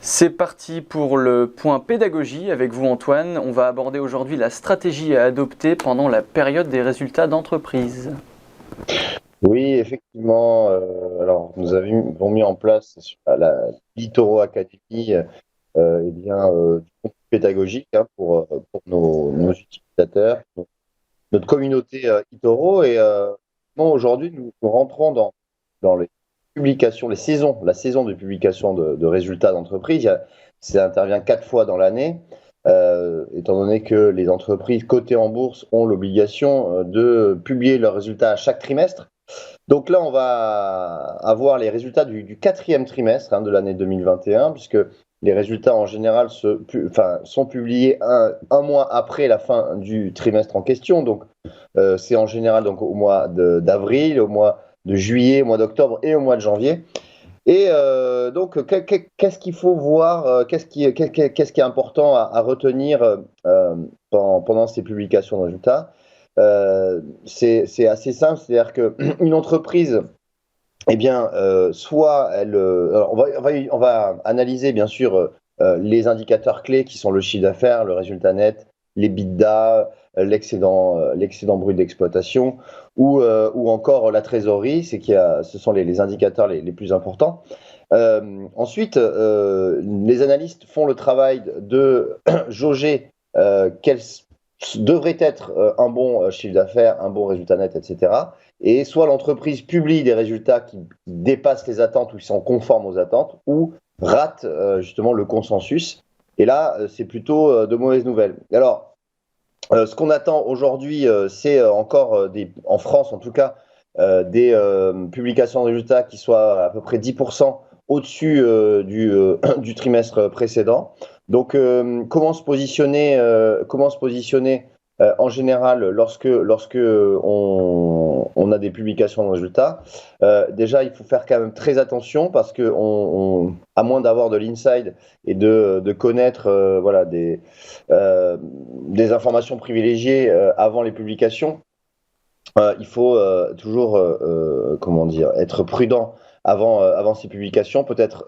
C'est parti pour le point pédagogie avec vous Antoine. On va aborder aujourd'hui la stratégie à adopter pendant la période des résultats d'entreprise. Oui, effectivement. Alors, nous avons mis en place à la Litoro Academy du contenu pédagogique pour nos utilisateurs, notre communauté Itoro. Bon, aujourd'hui, nous rentrons dans les publications, la saison de publication de résultats d'entreprise. Ça intervient 4 fois dans l'année, étant donné que les entreprises cotées en bourse ont l'obligation de publier leurs résultats à chaque trimestre. Donc là, on va avoir les résultats du quatrième trimestre de l'année 2021, puisque les résultats en général sont publiés un mois après la fin du trimestre en question. Donc, c'est en général donc, au mois d'avril, au mois de juillet, au mois d'octobre et au mois de janvier. Et donc, qu'est-ce qu'il faut voir, qu'est-ce qui est important à retenir pendant ces publications de résultats? C'est assez simple, c'est-à-dire qu'une entreprise, eh bien, soit elle, alors on va analyser bien sûr les indicateurs clés qui sont le chiffre d'affaires, le résultat net, l'EBITDA, l'excédent brut d'exploitation, ou encore la trésorerie, ce sont les indicateurs les plus importants. Ensuite, les analystes font le travail de jauger quel devrait être un bon chiffre d'affaires, un bon résultat net, etc. Et soit l'entreprise publie des résultats qui dépassent les attentes ou qui sont conformes aux attentes, ou rate justement le consensus. Et là, c'est plutôt de mauvaises nouvelles. Alors, ce qu'on attend aujourd'hui, c'est encore, en France en tout cas, des publications de résultats qui soient à peu près 10% au-dessus du trimestre précédent. Donc, comment se positionner en général lorsque on a des publications de résultats? Déjà, il faut faire quand même très attention parce que, à moins d'avoir de l'inside et de connaître voilà, des informations privilégiées avant les publications, il faut toujours comment dire, être prudent avant ces publications, peut-être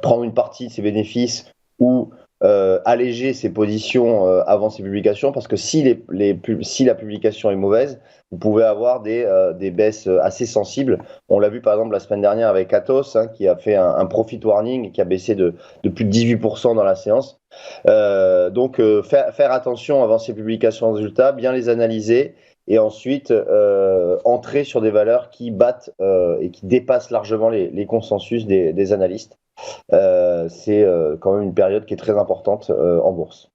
prendre une partie de ses bénéfices ou alléger ses positions avant ses publications, parce que si la publication est mauvaise, vous pouvez avoir des baisses assez sensibles. On l'a vu par exemple la semaine dernière avec Atos, qui a fait un profit warning et qui a baissé de plus de 18% dans la séance. Donc faire attention avant ces publications de résultats, bien les analyser et ensuite entrer sur des valeurs qui battent et qui dépassent largement les consensus des analystes. C'est quand même une période qui est très importante en bourse.